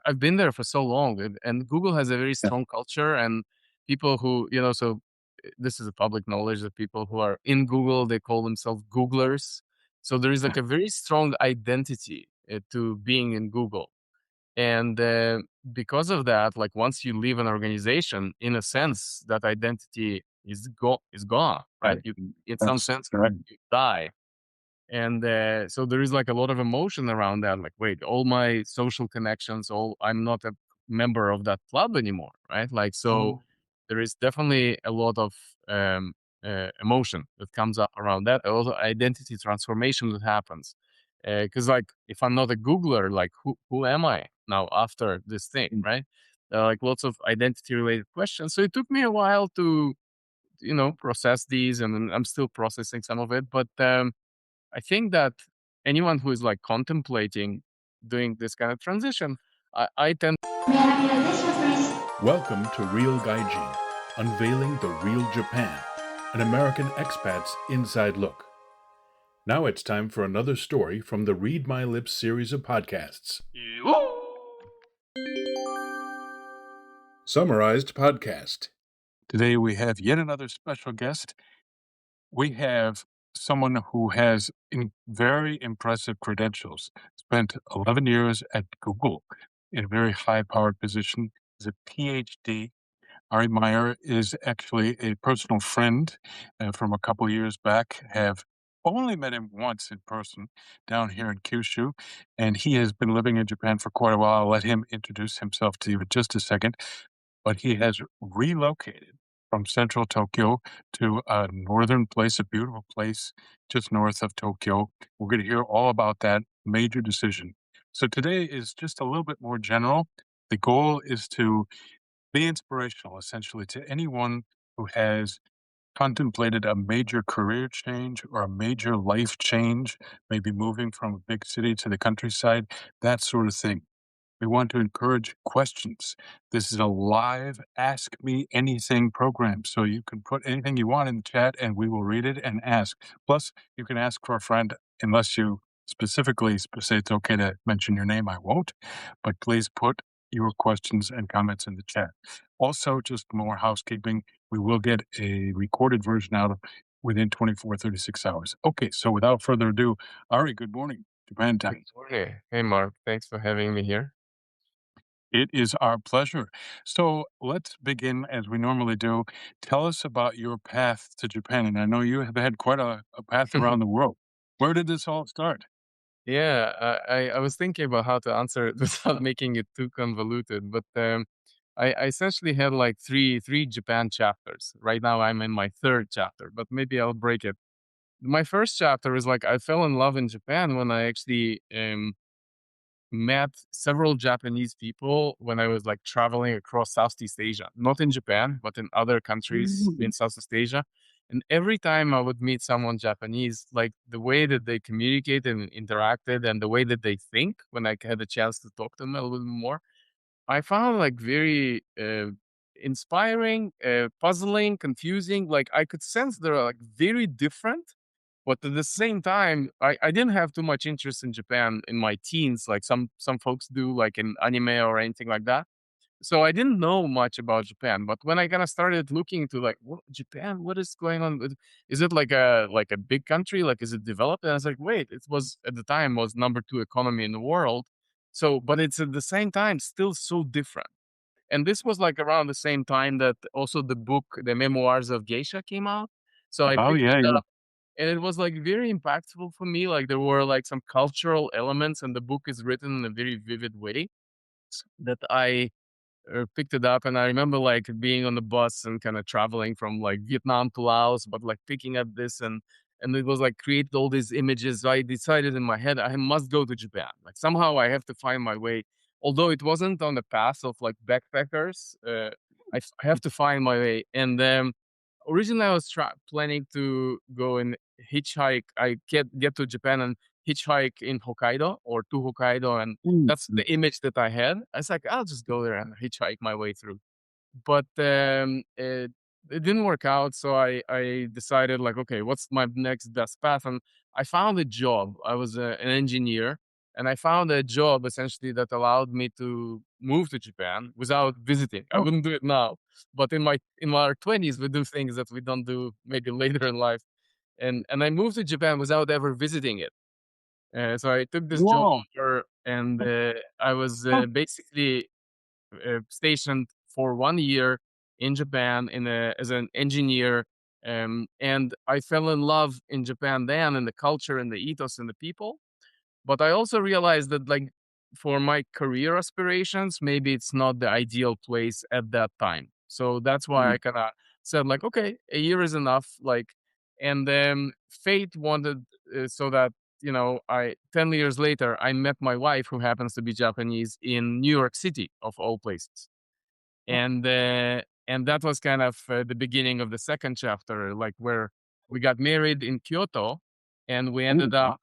I've been there for so long, and Google has a very Yeah. strong culture, and people who, so this is a public knowledge that people who are in Google, they call themselves Googlers. So there is like a very strong identity to being in Google. And because of that, like once you leave an organization, in a sense, that identity is gone, right? Right. You, in some That's sense, correct. you die. And so there is like a lot of emotion around that. Like, wait, all my social connections, I'm not a member of that club anymore, right? Like, so there is definitely a lot of um, emotion that comes up around that. Also, identity transformation that happens. Because, like, if I'm not a Googler, like, who am I now after this thing, right? Like, lots of identity related questions. So it took me a while to, process these, and I'm still processing some of it. But I think that anyone who is like contemplating doing this kind of transition, I tend. May I have your attention, please? Welcome to Real Gaijin, unveiling the real Japan, an American expat's inside look. Now it's time for another story from the Read My Lips series of podcasts. Summarized podcast. Today we have yet another special guest. We have someone who has very impressive credentials, spent 11 years at Google in a very high-powered position, is a Ph.D. Arie Meir is actually a personal friend from a couple of years back, have only met him once in person down here in Kyushu, and he has been living in Japan for quite a while. I'll let him introduce himself to you in just a second. But he has relocated from central Tokyo to a northern place, a beautiful place just north of Tokyo. We're going to hear all about that major decision. So today is just a little bit more general. The goal is to be inspirational, essentially, to anyone who has contemplated a major career change or a major life change, maybe moving from a big city to the countryside, that sort of thing. We want to encourage questions. This is a live Ask Me Anything program, so you can put anything you want in the chat and we will read it and ask. Plus, you can ask for a friend unless you specifically say it's okay to mention your name. I won't, but please put your questions and comments in the chat. Also, just more housekeeping, we will get a recorded version out within 24, 36 hours. Okay, so without further ado, Ari, good morning. Japan time. Hey, Mark, thanks for having me here. It is our pleasure. So let's begin as we normally do. Tell us about your path to Japan. And I know you have had quite a path around the world. Where did this all start? Yeah, I was thinking about how to answer it without making it too convoluted, but I essentially had like three Japan chapters. Right now, I'm in my third chapter, but maybe I'll break it. My first chapter is like I fell in love in Japan when I actually met several Japanese people when I was like traveling across Southeast Asia, not in Japan, but in other countries in Southeast Asia. And every time I would meet someone Japanese, like the way that they communicated and interacted and the way that they think when I had a chance to talk to them a little bit more, I found like very inspiring, puzzling, confusing. Like I could sense they're like very different, but at the same time, I didn't have too much interest in Japan in my teens, like some folks do, like in anime or anything like that. So I didn't know much about Japan. But when I kind of started looking into like Japan, what is going on? Is it like a big country? Like is it developed? And I was like, wait, it was at the time was number 2 economy in the world. So, but it's at the same time still so different. And this was like around the same time that also the book, The Memoirs of Geisha came out. So I Oh, picked yeah, it yeah. up and it was like very impactful for me. Like there were like some cultural elements and the book is written in a very vivid way that I picked it up. And I remember like being on the bus and kind of traveling from like Vietnam to Laos, but like picking up this and it was like created all these images. So I decided in my head, I must go to Japan. Like somehow I have to find my way. Although it wasn't on the path of like backpackers, I have to find my way. And originally I was planning to go and hitchhike. I get to Japan and hitchhike in Hokkaido or to Hokkaido, and that's the image that I had. I was like, I'll just go there and hitchhike my way through. But it didn't work out, so I decided like, okay, what's my next best path? And I found a job. I was an engineer and I found a job essentially that allowed me to move to Japan without visiting. I Oh, wouldn't do it now, but in our 20s, we do things that we don't do maybe later in life. And I moved to Japan without ever visiting it. So I took this job whoa. offer, and I was Huh. basically stationed for 1 year in Japan as an engineer. And I fell in love in Japan then, and the culture and the ethos and the people. But I also realized that, like, for my career aspirations, maybe it's not the ideal place at that time. So that's why Mm. I kind of said, like, okay, a year is enough. Like, and then fate wanted so that, I 10 years later I met my wife, who happens to be Japanese, in New York City of all places. Oh, And that was kind of the beginning of the second chapter, like where we got married in Kyoto, and we oh, ended wow. up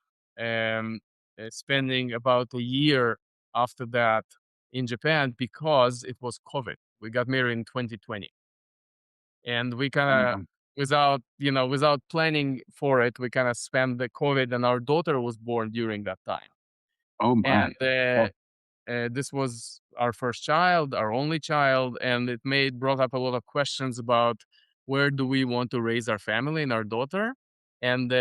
spending about a year after that in Japan because it was COVID. We got married in 2020, and we kind of, Um, without planning for it, we kind of spent the COVID, and our daughter was born during that time. oh my. And Oh, this was our first child, our only child, and it brought up a lot of questions about where do we want to raise our family and our daughter. And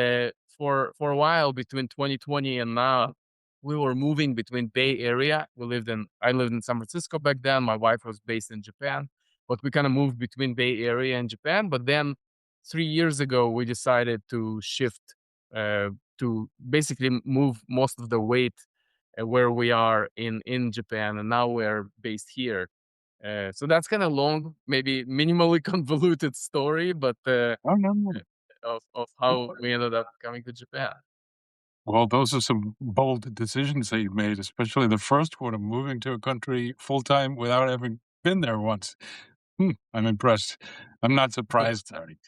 for a while, between 2020 and now, we were moving between Bay Area. I lived in San Francisco back then. My wife was based in Japan, but we kind of moved between Bay Area and Japan. But then 3 years ago, we decided to shift uh, to basically move most of the weight where we are in Japan, and now we're based here. So that's kind of long, maybe minimally convoluted story, but oh, no, no. of how we ended up coming to Japan. Well, those are some bold decisions that you made, especially the first one of moving to a country full time without having been there once. I'm impressed. I'm not surprised, sorry.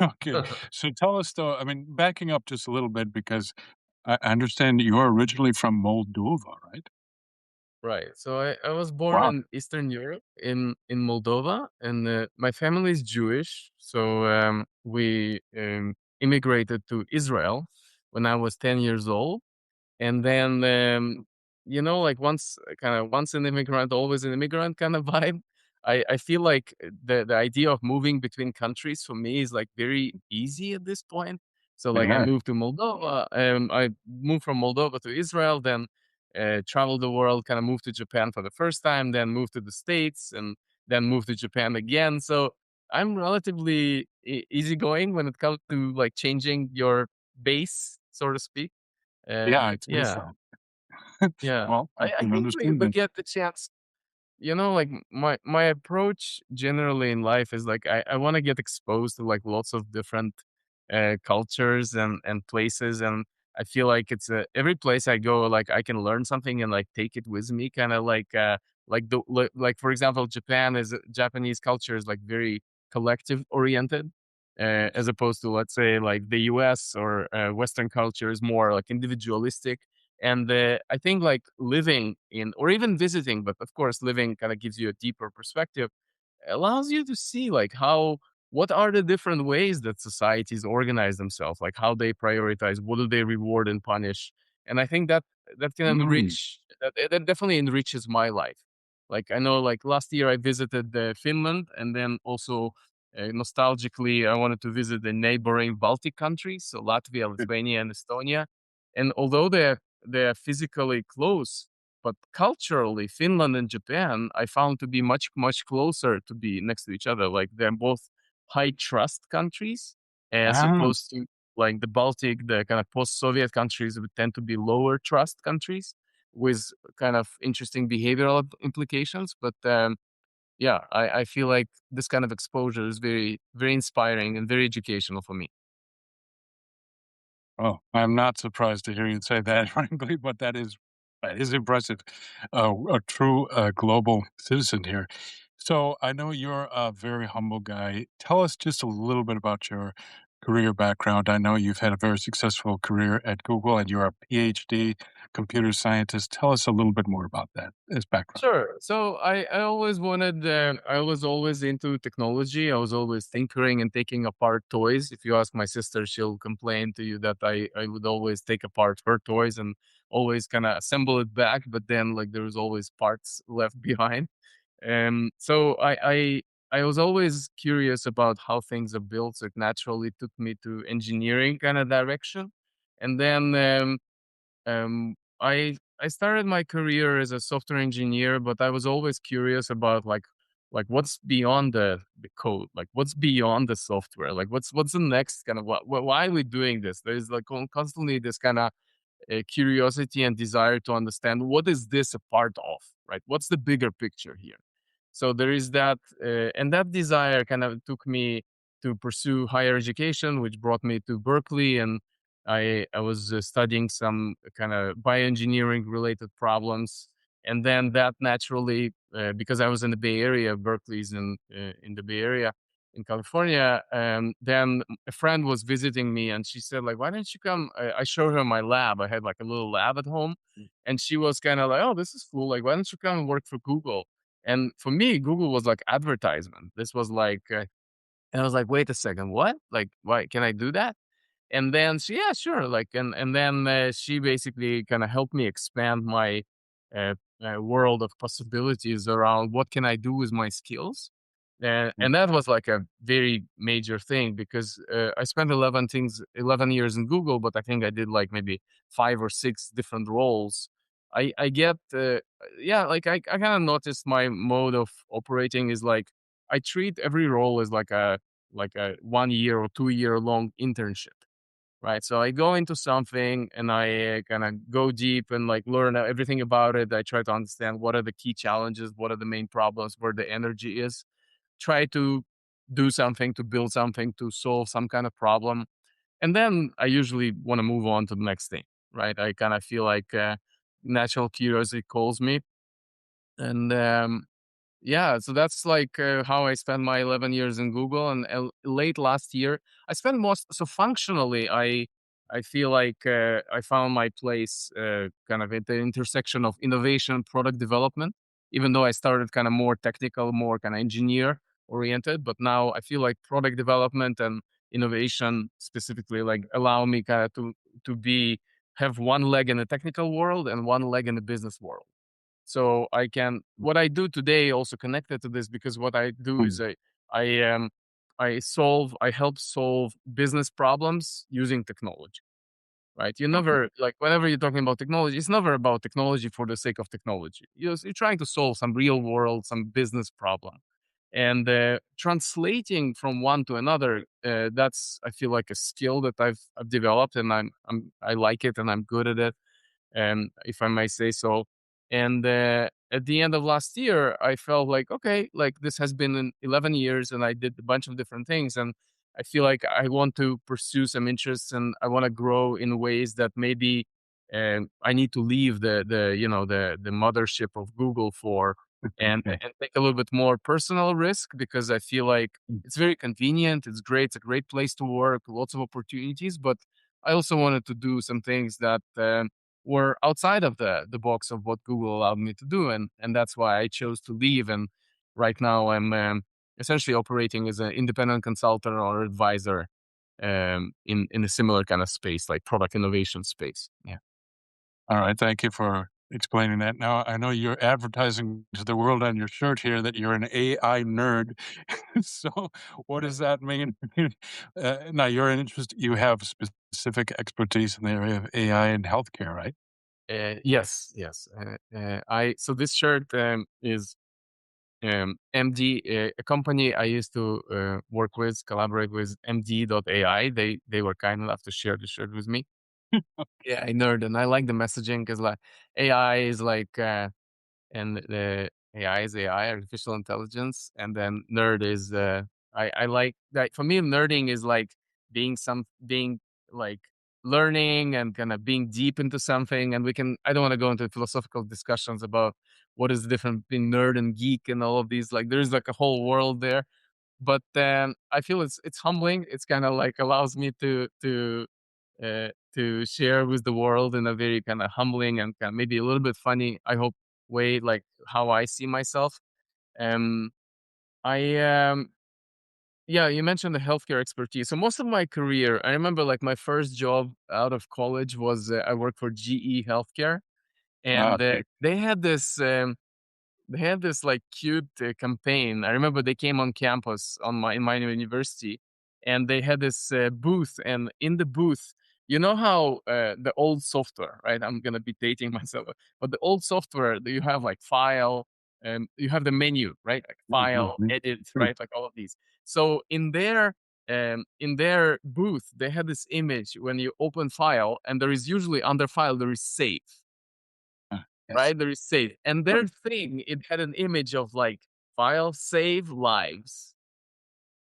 Okay. So tell us, though, I mean, backing up just a little bit, because I understand you're originally from Moldova, right? Right. So I was born Wow. in Eastern Europe, in Moldova, and my family is Jewish. So we immigrated to Israel when I was 10 years old. And then, like once an immigrant, always an immigrant kind of vibe. I feel like the idea of moving between countries for me is like very easy at this point. So like I Yeah. moved to Moldova, I moved from Moldova to Israel, then traveled the world, kind of moved to Japan for the first time, then moved to the States, and then moved to Japan again. So I'm relatively easygoing when it comes to like changing your base, so to speak. Yeah, I'd say Yeah, so. yeah. Well, I I can think we understand we that. get the chance. Like my approach generally in life is like I want to get exposed to like lots of different cultures and places, and I feel like it's every place I go, like I can learn something and like take it with me, kind of like for example, Japanese culture is like very collective oriented, as opposed to, let's say, like the US or Western culture is more like individualistic. And I think like living in, or even visiting, but of course living kind of gives you a deeper perspective, allows you to see like what are the different ways that societies organize themselves, like how they prioritize, what do they reward and punish. And I think that can Mm. that definitely enriches my life. Like I know, like last year I visited Finland, and then also nostalgically I wanted to visit the neighboring Baltic countries, so Latvia, Lithuania, and Estonia. And although they're physically close, but culturally, Finland and Japan, I found to be much, much closer to be next to each other. Like they're both high trust countries, as Ah, opposed to like the Baltic, the kind of post-Soviet countries would tend to be lower trust countries with kind of interesting behavioral implications. But yeah, I feel like this kind of exposure is very, very inspiring and very educational for me. oh, I'm not surprised to hear you say that, frankly, but that is impressive. A true global citizen here. So I know you're a very humble guy. Tell us just a little bit about your career background. I know you've had a very successful career at Google and you're a Ph.D. computer scientist. Tell us a little bit more about that as background. Sure. So I always wanted, I was always into technology. I was always tinkering and taking apart toys. If you ask my sister, she'll complain to you that I would always take apart her toys and always kind of assemble it back. But then like there was always parts left behind. So I was always curious about how things are built. So it naturally took me to engineering kind of direction. And then I started my career as a software engineer, but I was always curious about like what's beyond the code, like what's beyond the software, like what's the next kind of why are we doing this? There's like constantly this kind of curiosity and desire to understand what is this a part of, right? What's the bigger picture here? So there is that, and that desire kind of took me to pursue higher education, which brought me to Berkeley, and I was studying some kind of bioengineering related problems, and then that naturally, because I was in the Bay Area, Berkeley's in the Bay Area in California. Then a friend was visiting me, and she said like, "Why don't you come?" I showed her my lab. I had like a little lab at home, and she was kind of like, "Oh, this is cool. Like, why don't you come and work for Google?" And for me, Google was like advertisement. This was like, and I was like, wait a second, what? Like, why can I do that? And then she, yeah, sure. Like, and then she basically kind of helped me expand my uh, world of possibilities around what can I do with my skills. And that was like a very major thing because I spent 11 years in Google, but I think I did like maybe 5 or 6 different roles. I get, yeah, like I kind of noticed my mode of operating is like, I treat every role as like a 1 year or 2 year long internship, right? So I go into something and I kind of go deep and like learn everything about it. I try to understand what are the key challenges, what are the main problems, where the energy is. Try to do something, to build something, to solve some kind of problem, and then I usually want to move on to the next thing, right? I kind of feel like natural curiosity calls me, and yeah, so that's like how I spent my 11 years in Google. And late last year, I spent most. So functionally, I feel like I found my place kind of at the intersection of innovation, product development. Even though I started kind of more technical, more kind of engineer oriented, but now I feel like product development and innovation specifically like allow me kind of to be have one leg in the technical world and one leg in the business world. So I can what I do today also connected to this because what I do is I I help solve business problems using technology. Right? You never like whenever you're talking about technology, it's never about technology for the sake of technology. You're trying to solve some real world, some business problem, and translating from one to another. That's I feel like a skill that I've developed, and I like it, and I'm good at it, if I may say so. And at the end of last year, I felt like, okay, like this has been in 11 years and I did a bunch of different things. And I feel like I want to pursue some interests and I want to grow in ways that maybe I need to leave the mothership of Google for and take a little bit more personal risk because I feel like it's very convenient. It's great. It's a great place to work, lots of opportunities. But I also wanted to do some things that were outside of the box of what Google allowed me to do, and that's why I chose to leave. And right now, I'm essentially operating as an independent consultant or advisor in a similar kind of space, like product innovation space. Yeah. All right. Thank you for explaining that. Now, I know you're advertising to the world on your shirt here that you're an AI nerd. So, what does that mean? Now, you're an interest, you have specific expertise in the area of AI and healthcare, right? Yes, yes. I so this shirt is MD, a company I used to work with, collaborate with, MD.ai. They were kind enough to share the shirt with me. Yeah, I nerd, and I like the messaging because like AI is like, and the AI is AI, artificial intelligence, and then nerd is I like that. For me, nerding is like being like learning and kind of being deep into something. And we can I don't want to go into philosophical discussions about what is the difference between nerd and geek and all of these. Like there's like a whole world there, but I feel it's humbling. It's kind of like allows me to share with the world in a very kind of humbling and kind of maybe a little bit funny, I hope, way, like how I see myself. Um, I Yeah, you mentioned the healthcare expertise. So most of my career, I remember like my first job out of college was I worked for GE Healthcare, and Okay. they had this like cute campaign. I remember they came on campus on my university, and they had this booth. And in the booth, you know how the old software, right? I'm gonna be dating myself, but the old software that you have like file, you have the menu, right? Like file, Mhm. edit, Mm. right? Like all of these. So in their booth, they had this image when you open file, and there is usually under file there is save, Yes. right? There is save. And their thing, it had an image of like file save lives.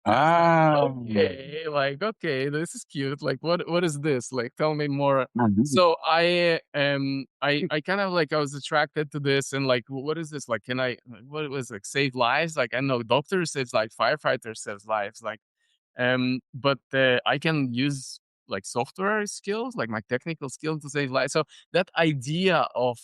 Ah. Okay, like okay, this is cute. Like what is this? Like tell me more. Mhm. So I kind of like I was attracted to this and like what is this? Like can I what was like save lives? Like I know doctor saves like firefighter saves lives. Like but I can use like software skills, like my technical skills to save lives. So that idea of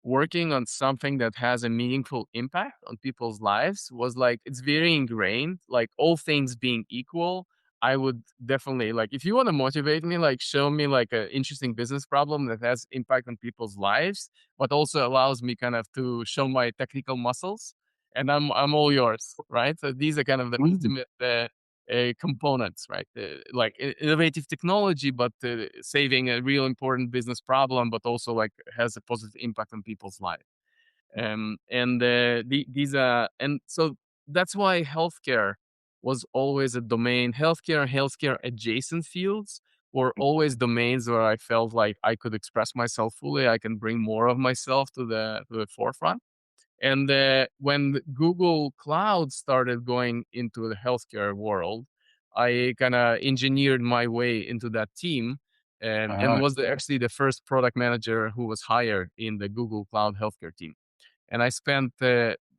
working on something that has a meaningful impact on people's lives was like it's very ingrained. Like all things being equal, I would definitely like if you want to motivate me, like show me like an interesting business problem that has impact on people's lives but also allows me kind of to show my technical muscles, and I'm all yours, right? So these are kind of the Mm. ultimate components, right? Like innovative technology, but saving a real important business problem, but also like has a positive impact on people's life. These are, and so that's why healthcare was always a domain. Healthcare adjacent fields were always domains where I felt like I could express myself fully. I can bring more of myself to the forefront. And when Google Cloud started going into the healthcare world, I kind of engineered my way into that team, and Ah. was actually the first product manager who was hired in the Google Cloud healthcare team. And I spent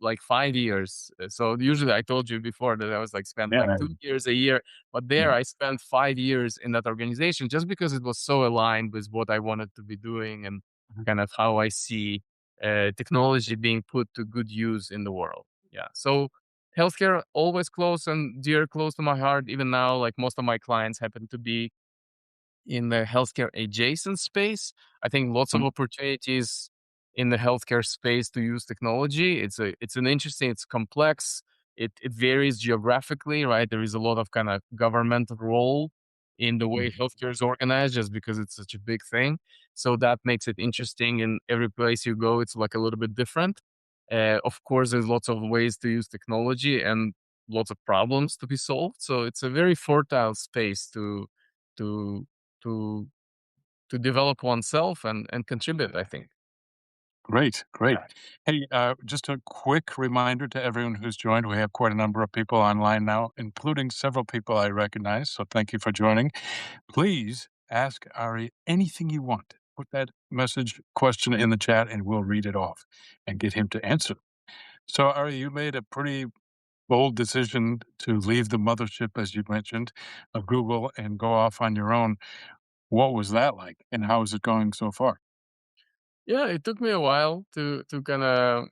like 5 years. So usually I told you before that I was like spent like Yeah. 2 years a year, but there Mhm. I spent 5 years in that organization just because it was so aligned with what I wanted to be doing and kind of how I see technology being put to good use in the world. Yeah. So healthcare always close to my heart. Even now, like most of my clients happen to be in the healthcare adjacent space. I think lots of Mhm. opportunities in the healthcare space to use technology. It's an interesting, it's complex. It varies geographically, right? There is a lot of kind of governmental role in the way Mhm. healthcare is organized just because it's such a big thing. So that makes it interesting. In every place you go, it's like a little bit different. Of course, there's lots of ways to use technology and lots of problems to be solved. So it's a very fertile space to to develop oneself and contribute, I think. Great, great. Yeah. Hey, just a quick reminder to everyone who's joined. We have quite a number of people online now, including several people I recognize. So thank you for joining. Please ask Ari anything you want. Put that message question in the chat and we'll read it off and get him to answer. So, Ari, you made a pretty bold decision to leave the mothership, as you mentioned, of Google and go off on your own. What was that like, and how is it going so far? Yeah, it took me a while to kind of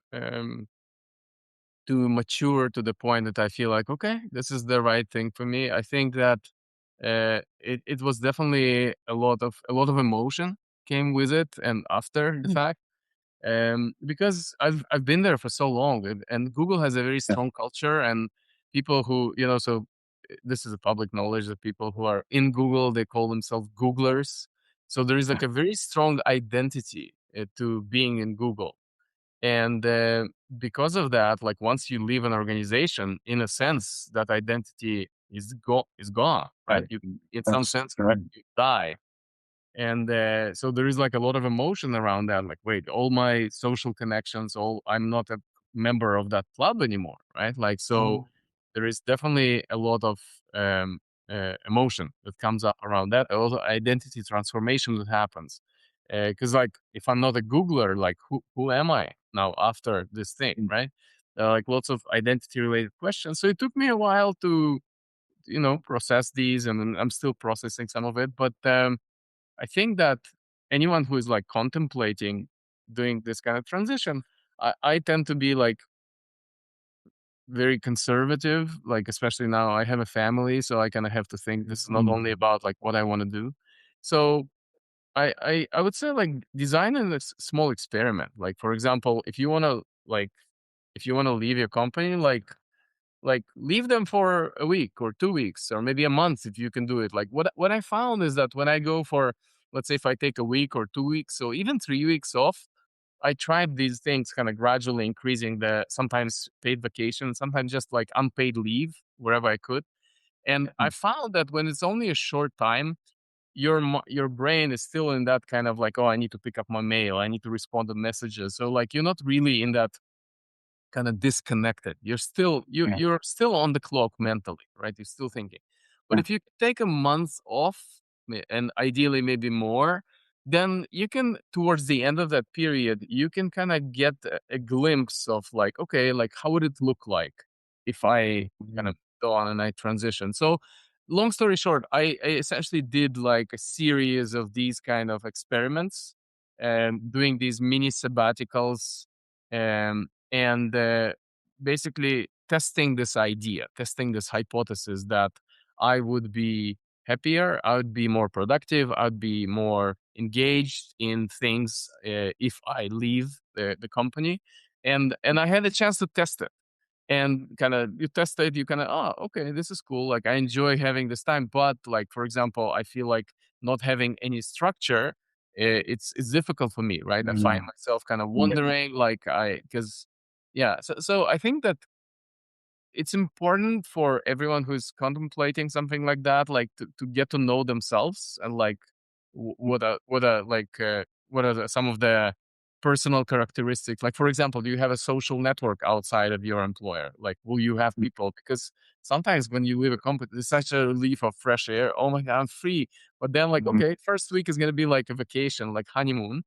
to mature to the point that I feel like, okay, this is the right thing for me. I think that it was definitely a lot of emotion came with it and after the fact. Because I've been there for so long, and Google has a very Yeah. strong culture, and people who so this is a public knowledge that people who are in Google, they call themselves Googlers. So there is like a very strong identity to being in Google, and because of that, like once you leave an organization, in a sense, that identity is gone, right? Right. You, in some That's sense, correct. you die. And so there is like a lot of emotion around that. Like, wait, all my social connections, all I'm not a member of that club anymore, right? Like, so there is definitely a lot of um, emotion that comes up around that. Also, identity transformation that happens. Because, like, if I'm not a Googler, like, who am I now after this thing, Mm. right? like lots of identity related questions. So it took me a while to, process these, and then I'm still processing some of it. But I think that anyone who is like contemplating doing this kind of transition, I tend to be like very conservative, like especially now I have a family, so I kind of have to think this is not only about like what I want to do. So I would say like design a small experiment. Like for example, if you want to leave your company, like leave them for a week or 2 weeks or maybe a month if you can do it. Like what I found is that when I go for, let's say if I take a week or 2 weeks or even 3 weeks off, I tried these things kind of gradually increasing the sometimes paid vacation, sometimes just like unpaid leave wherever I could. And I found that when it's only a short time, your brain is still in that kind of like, oh, I need to pick up my mail, I need to respond to messages. So like you're not really in that kind of disconnected. You're still on the clock mentally, right? You're still thinking. But if you take a month off, and ideally maybe more, then you can, towards the end of that period, you can kind of get a glimpse of like, okay, like how would it look like if I kind of go on and I transition. So long story short, I essentially did like a series of these kind of experiments and doing these mini sabbaticals, and basically testing this idea, testing this hypothesis that I would be happier, I would be more productive, I'd be more engaged in things if I leave the company, and I had a chance to test it. And kind of you test it, you kind of, oh, okay, this is cool. Like I enjoy having this time, but like for example, I feel like not having any structure, it's difficult for me, right? I find myself kind of wondering, like because yeah. So I think that it's important for everyone who's contemplating something like that, like to get to know themselves and like what are some of the personal characteristics. Like for example, do you have a social network outside of your employer? Like, will you have people? Because sometimes when you leave a company, it's such a relief of fresh air. Oh my god, I'm free. But then like, okay, first week is gonna be like a vacation, like honeymoon,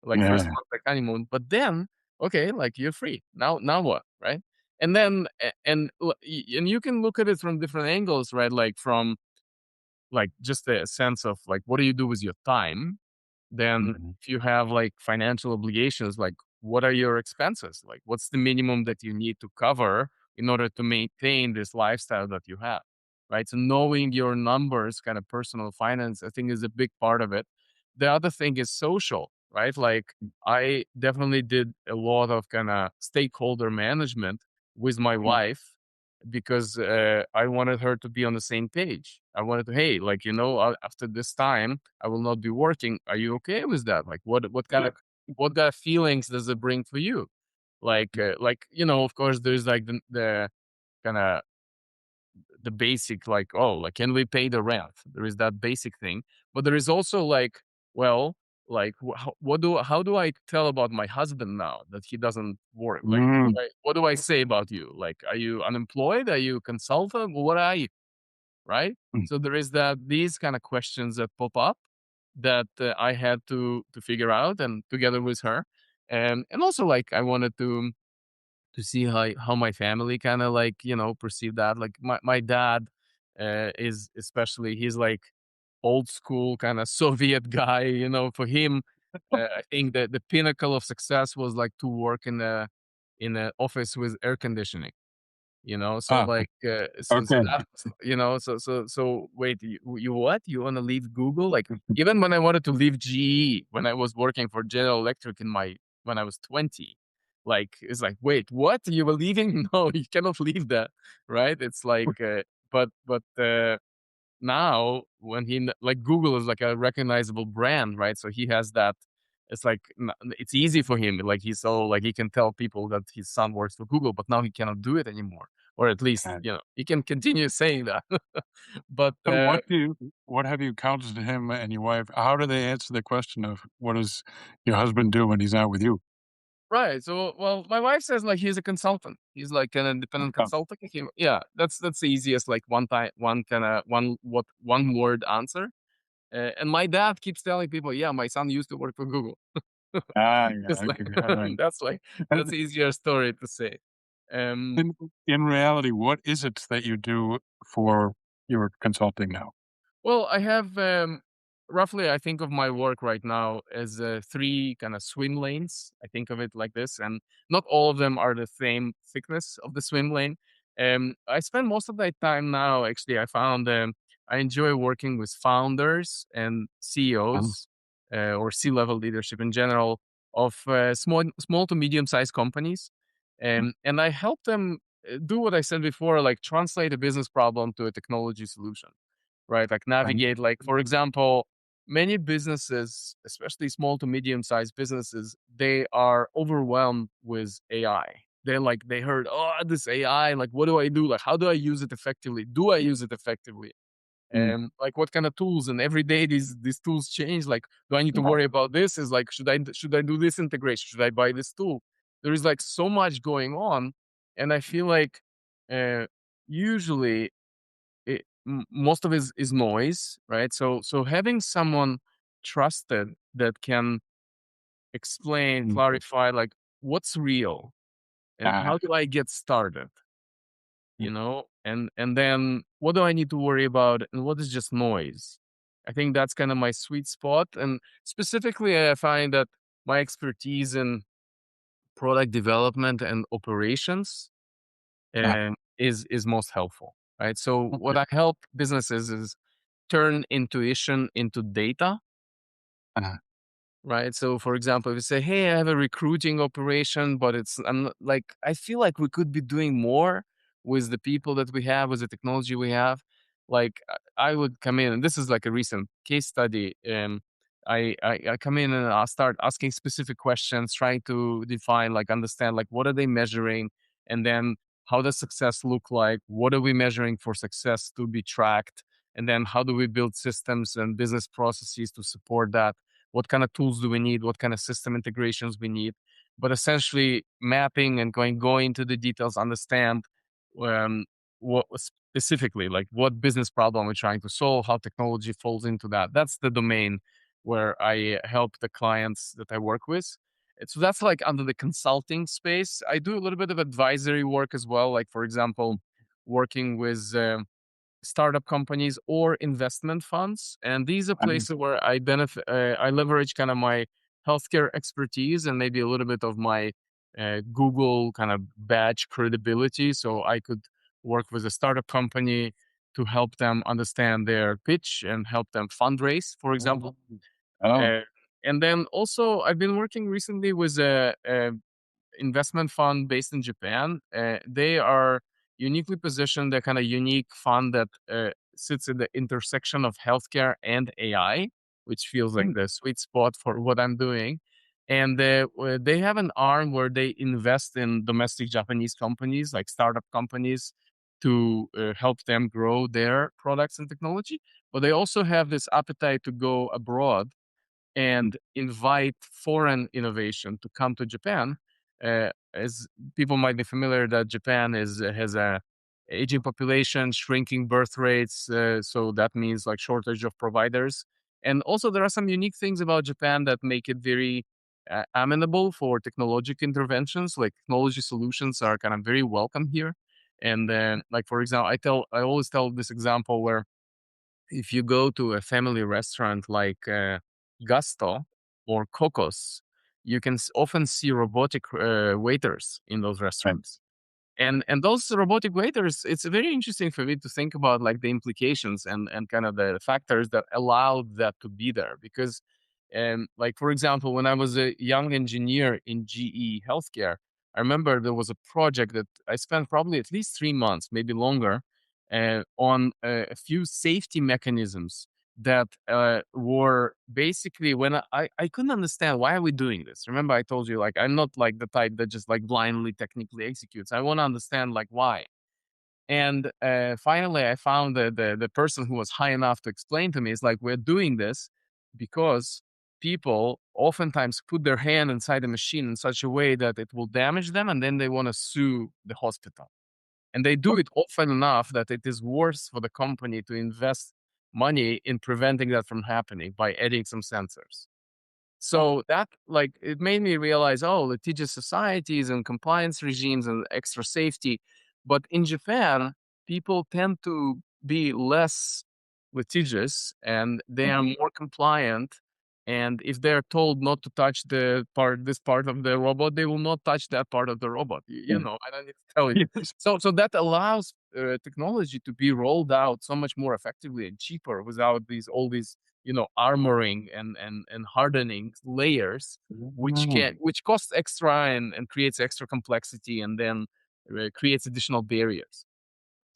like first month like honeymoon. But then, okay, like you're free now what, right? And then and you can look at it from different angles, right? Like from like just a sense of like what do you do with your time. Then if you have like financial obligations, like what are your expenses, like what's the minimum that you need to cover in order to maintain this lifestyle that you have, right? So knowing your numbers, kind of personal finance, I think is a big part of it. The other thing is social, right? Like I definitely did a lot of kind of stakeholder management with my wife because I wanted her to be on the same page. I wanted to, hey, like after this time, I will not be working. Are you okay with that? Like, what kind of feelings does it bring for you? Like of course, there's like the kind of the basic, like, oh, like can we pay the rent? There is that basic thing, but there is also like, well, like how do I tell about my husband now that he doesn't work? Like, what do I say about you? Like, are you unemployed? Are you a consultant? What are you? Right? So there is these kind of questions that pop up that I had to figure out, and together with her, and also like I wanted to see how my family kind of like perceive that. Like my dad is especially, he's like old school kind of Soviet guy. For him, I think that the pinnacle of success was like to work in a office with air conditioning. So like so Okay. that, so wait, you what, you want to leave Google? Like even when I wanted to leave GE, when I was working for General Electric when I was 20, like it's like, wait, what, you were leaving? No, you cannot leave that, right? It's like but now when like Google is like a recognizable brand, right? So he has that. It's like it's easy for him, like he's so like he can tell people that his son works for Google, but now he cannot do it anymore, or at least he can continue saying that. But So what have you counseled him and your wife? How do they answer the question of what does your husband do when he's not with you? right, so well, my wife says like he's a consultant, he's like an independent Oh, consultant. Yeah, that's the easiest, like one word answer. And my dad keeps telling people, yeah, my son used to work for Google. yeah, It's like okay, all right. that's like that's And easier story to say. In reality, what is it that you do for your consulting now? Well, I have roughly, I think of my work right now as three kind of swim lanes. I think of it like this, and not all of them are the same thickness of the swim lane. I spend most of my time now, actually, I found I enjoy working with founders and Uh, CEOs or C-level leadership in general of small to medium-sized companies. And I help them do what I said before, like translate a business problem to a technology solution, right? Like right. navigate, like, for example, many businesses, especially small to medium sized businesses, they are overwhelmed with AI. They're like, they heard, oh, this AI, like, what do I do? Like, how do I use it effectively? Do I use it effectively? Mm, And like, what kind of tools? And every day these tools change. Like, do I need to yeah. worry about this? Is like, should I do this integration? Should I buy this tool? There is like so much going on, and I feel like uh, usually most of it is noise, right? So having someone trusted that can explain, Mm, clarify, like what's real and uh, how do I get started, and then what do I need to worry about and what is just noise. I think that's kind of my sweet spot, and specifically, I find that my expertise in product development and operations uh, is most helpful, right? So okay. what I help businesses is turn intuition into data, Uh, right? So, for example, if you say, "Hey, I have a recruiting operation, but I'm not, like I feel like we could be doing more with the people that we have, with the technology we have." Like I would come in, and this is like a recent case study. I come in and I start asking specific questions, trying to define, like, understand, like, what are they measuring, and then how does success look like? What are we measuring for success to be tracked? And then how do we build systems and business processes to support that? What kind of tools do we need? What kind of system integrations we need? But essentially, mapping and going into the details, understand um, what specifically, like what business problem we're trying to solve, how technology falls into that. That's the domain where I help the clients that I work with. So that's like under the consulting space. I do a little bit of advisory work as well. Like, for example, working with startup companies or investment funds. And these are um, places where I benefit, I leverage kind of my healthcare expertise and maybe a little bit of my Google kind of badge credibility. So I could work with a startup company to help them understand their pitch and help them fundraise, for example. oh, Uh, and then also, I've been working recently with a investment fund based in Japan. They are uniquely positioned, a kind of unique fund that sits at the intersection of healthcare and AI, which feels like mm, the sweet spot for what I'm doing. And they have an arm where they invest in domestic Japanese companies, like startup companies, to help them grow their products and technology. But they also have this appetite to go abroad mm, and invite foreign innovation to come to Japan. As people might be familiar, that Japan has a aging population, shrinking birth rates, so that means like shortage of providers. And also, there are some unique things about Japan that make it very amenable for technological interventions. Like technology solutions are kind of very welcome here. And then, like, for example, I always tell this example where if you go to a family restaurant like Gusto or Cocos, you can often see robotic waiters in those right. restaurants. And those robotic waiters, it's very interesting for me to think about, like, the implications and kind of the factors that allowed that to be there. Because, like, for example, when I was a young engineer in GE healthcare, I remember there was a project that I spent probably at least 3 months, maybe longer, on a few safety mechanisms that were basically, when I couldn't understand, why are we doing this? Remember, I told you, like, I'm not like the type that just like blindly technically executes. I want to understand, like, why. And finally, I found the person who was high enough to explain to me. Is like, we're doing this because people oftentimes put their hand inside the machine in such a way that it will damage them, and then they want to sue the hospital. And they do it often enough that it is worse for the company to invest money in preventing that from happening by adding some sensors. So that like it made me realize, oh, litigious societies and compliance regimes and extra safety. But in Japan, people tend to be less litigious and they are more compliant. And if they're told not to touch this part of the robot, they will not touch that part of the robot. You know, I don't need to tell you. Yes. So that allows technology to be rolled out so much more effectively and cheaper without all these armoring and hardening layers, which costs extra and creates extra complexity and then creates additional barriers.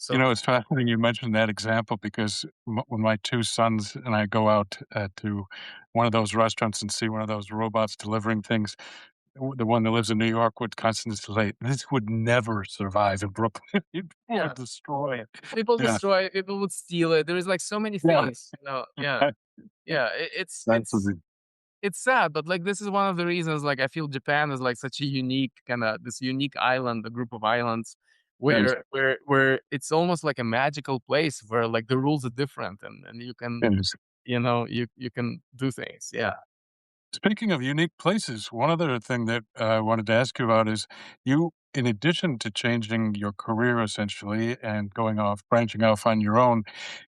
You So know, it's fascinating you mentioned that example because when my two sons and I go out to one of those restaurants and see one of those robots delivering things, the one that lives in New York would constantly say, "This would never survive in Brooklyn. People yeah, would destroy it." people Yeah, destroy it, people would steal it. There is like so many yeah. things, yeah, yeah. It's That's it's it's sad, but like this is one of the reasons like I feel Japan is like such a unique kind of this unique island, a group of islands yes, where it's almost like a magical place where like the rules are different and you can yes. you can do things. Yeah. Speaking of unique places, one other thing that I wanted to ask you about is you, in addition to changing your career essentially and branching off on your own,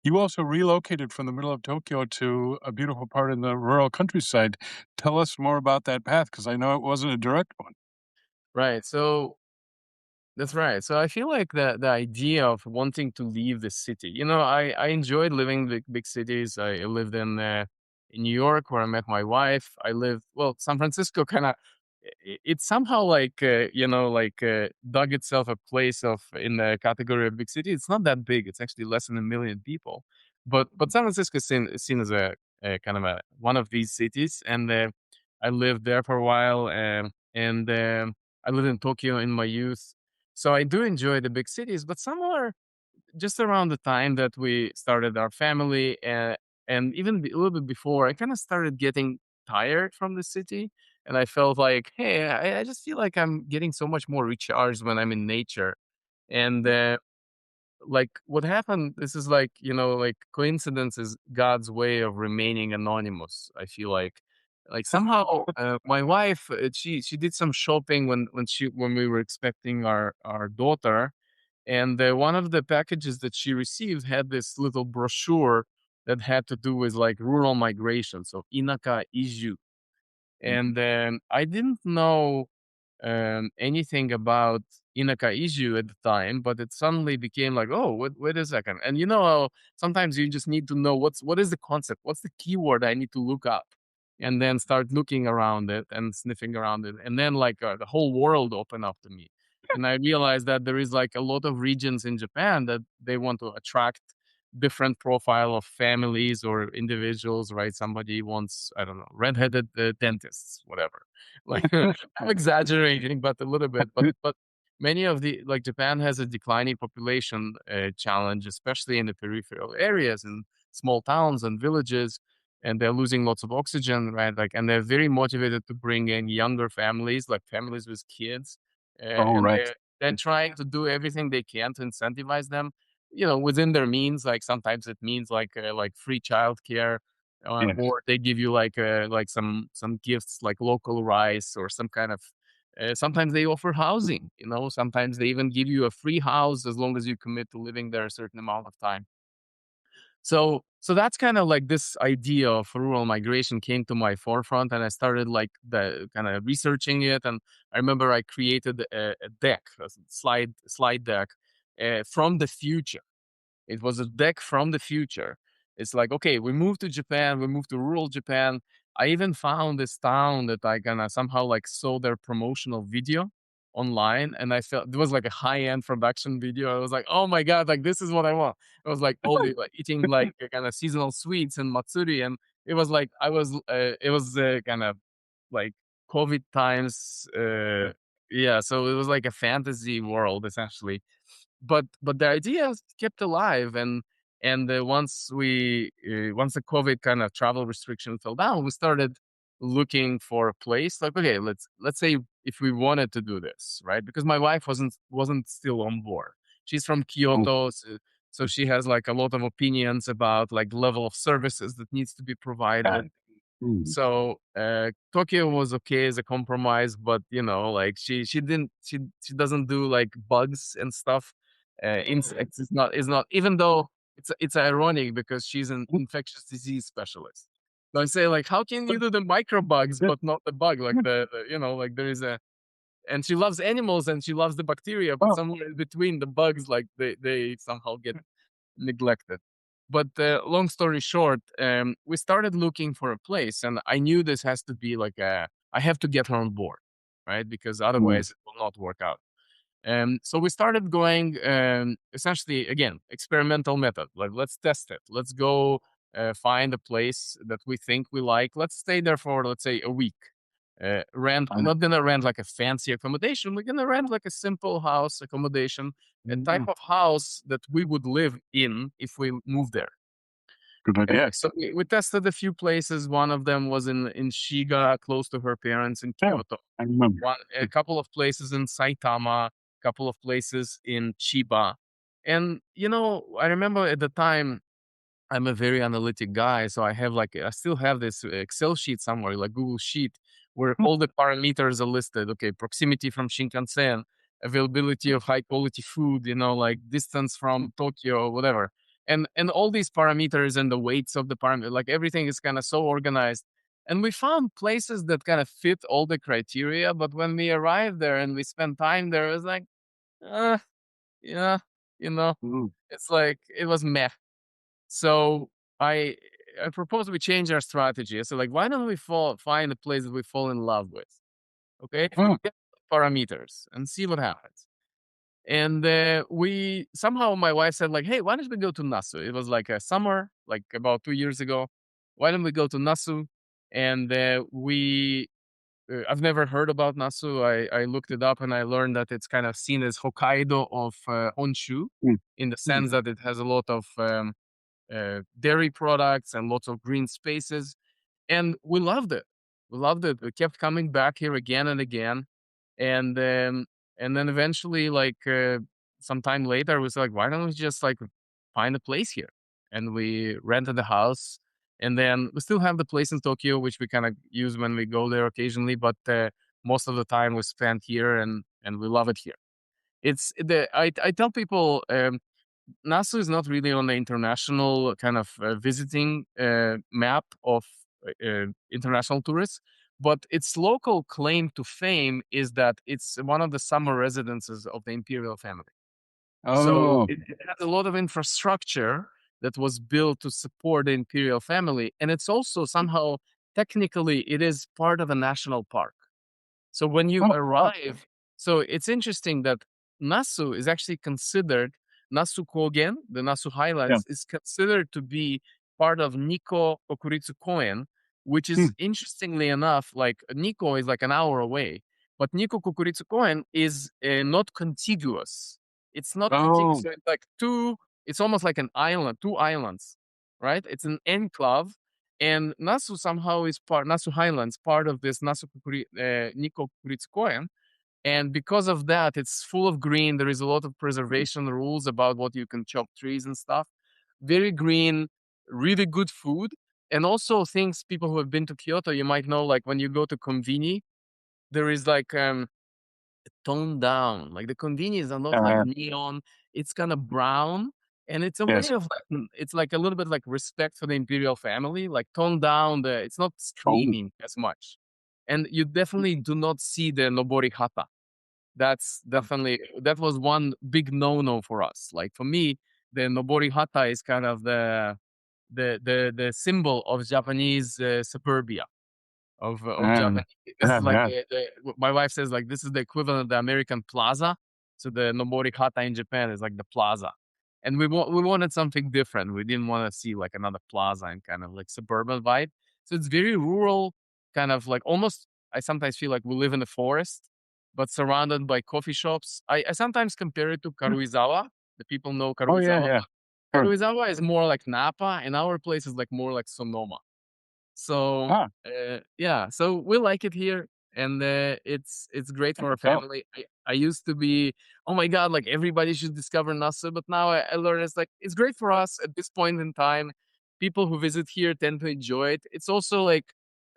you also relocated from the middle of Tokyo to a beautiful part in the rural countryside. Tell us more about that path because I know it wasn't a direct one. Right. So that's right. So I feel like the idea of wanting to leave the city. I enjoyed living in big cities. I lived in New York where I met my wife. I lived San Francisco kind of it somehow like dug itself a place of in the category of big city. It's not that big. It's actually less than 1 million people. But San Francisco is seen as a kind of a one of these cities, and I lived there for a while, and I lived in Tokyo in my youth. So I do enjoy the big cities, but somewhere just around the time that we started our family, and even a little bit before, I kind of started getting tired from the city. And I felt like, hey, I just feel like I'm getting so much more recharged when I'm in nature. And like what happened, this is like, like coincidence is God's way of remaining anonymous. I feel like somehow my wife, she did some shopping when we were expecting our daughter, and one of the packages that she received had this little brochure that had to do with like rural migration, so Inaka Iju. And I didn't know anything about Inaka Iju at the time, but it suddenly became like, oh, wait a second. And how sometimes you just need to know what is the concept, what's the keyword I need to look up, and then start looking around it and sniffing around it, and then like the whole world opened up to me, and I realized that there is like a lot of regions in Japan that they want to attract different profile of families or individuals, right? Somebody wants, I don't know, redheaded dentists, whatever. Like I'm exaggerating, but a little bit. But many of the like Japan has a declining population challenge, especially in the peripheral areas and small towns and villages, and they're losing lots of oxygen, right? Like, and they're very motivated to bring in younger families, like families with kids, Oh, and right. they're trying to do everything they can to incentivize them, within their means. Like sometimes it means like free childcare, Yes. or they give you like some gifts like local rice or some kind of. Sometimes they offer housing. Sometimes they even give you a free house as long as you commit to living there a certain amount of time. So that's kind of like this idea of rural migration came to my forefront, and I started like the kind of researching it. And I remember I created a deck, a slide deck from the future. It was a deck from the future. It's like, okay, we moved to Japan, we moved to rural Japan. I even found this town that I kind of somehow like saw their promotional video online, and I felt it was like a high-end production video. I was like, oh my God, like this is what I want. It was like all the like eating like kind of seasonal sweets and matsuri, and it was like it was kind of like COVID times. Yeah, so it was like a fantasy world essentially, but the idea is kept alive. And once the COVID kind of travel restriction fell down, we started looking for a place like, okay, let's say if we wanted to do this, right? Because my wife wasn't still on board. She's from Oh, Kyoto, so she has like a lot of opinions about like level of services that needs to be got provided. it. So Tokyo was okay as a compromise, but like she doesn't do like bugs and stuff. Insects is not, even though it's ironic because she's an infectious disease specialist. So I say, like, how can you do the microbugs but not the bug? Like like there is a, and she loves animals and she loves the bacteria, but somewhere in between, the bugs, like they somehow get neglected. But long story short, we started looking for a place, and I knew this has to be like I have to get her on board, right? Because otherwise it will not work out. So we started going, essentially, again, experimental method. Like, let's test it. Let's go find a place that we think we like. Let's stay there for, let's say, a week. Rent. I'm not gonna rent like a fancy accommodation. We're gonna rent like a simple house accommodation, a type of house that we would live in if we moved there. Good idea. So we tested a few places. One of them was in Shiga, close to her parents in Kyoto. I remember. A couple of places in Saitama, a couple of places in Chiba. And, I remember at the time, I'm a very analytic guy, so I still have this Excel sheet somewhere, like Google Sheet, where all the parameters are listed. Okay, proximity from Shinkansen, availability of high quality food, like distance from Tokyo, whatever, and all these parameters and the weights of the parameter, like everything is kind of so organized. And we found places that kind of fit all the criteria, but when we arrived there and we spent time there, it was like, yeah, it's like it was meh. So I I propose we change our strategy. So, like, why don't we find a place that we fall in love with? Okay, forget the parameters and see what happens. And we somehow, my wife said, like, hey, why don't we go to Nasu? It was like a summer, like about 2 years ago. Why don't we go to Nasu? And I've never heard about Nasu. I looked it up and I learned that it's kind of seen as Hokkaido of Honshu, in the sense that it has a lot of dairy products and lots of green spaces. And we loved it. We loved it. We kept coming back here again and again. And then eventually, like some time later, I was like, why don't we just like find a place here? And we rented a house. And then we still have the place in Tokyo, which we kind of use when we go there occasionally. But most of the time we spent here, and we love it here. I tell people, Nasu is not really on the international kind of visiting map of international tourists, but its local claim to fame is that it's one of the summer residences of the imperial family. So it has a lot of infrastructure that was built to support the imperial family, and it's also somehow, technically, it is part of a national park. So when you arrive, so it's interesting that Nasu is actually considered, Nasu Kogen, the Nasu Highlands, is considered to be part of Nikko Kokuritsu Koen, which is, interestingly enough, like Nikko is like an hour away, but Nikko Kokuritsu Koen is not contiguous. It's not contiguous. So it's like it's almost like an island, two islands, right? It's an enclave. And Nasu somehow is Nasu Highlands, part of this Nikko Kokuritsu Koen. And because of that, it's full of green. There is a lot of preservation rules about what you can chop trees and stuff. Very green, really good food. And also things, people who have been to Kyoto, you might know, like when you go to Konbini, there is like toned down. Like the convenience are not like neon. It's kind of brown. And it's a way of like, it's like a little bit like respect for the imperial family, like toned down. It's not screaming as much. And you definitely do not see the Nobori Hata. That's definitely, that was one big no-no for us. Like for me, the Nobori Hata is kind of the symbol of Japanese suburbia. Of Japan. This is like my wife says, like, this is the equivalent of the American plaza. So the Nobori Hata in Japan is like the plaza, and we wanted something different. We didn't want to see like another plaza and kind of like suburban vibe. So it's very rural, kind of like almost. I sometimes feel like we live in the forest, but surrounded by coffee shops. I sometimes compare it to Karuizawa. The people know Karuizawa. Karuizawa is more like Napa, and our place is like more like Sonoma. So yeah, so we like it here, and it's great for our family. I used to be, oh my god, like everybody should discover Nasu, but now I learned it's like it's great for us at this point in time. People who visit here tend to enjoy it. It's also like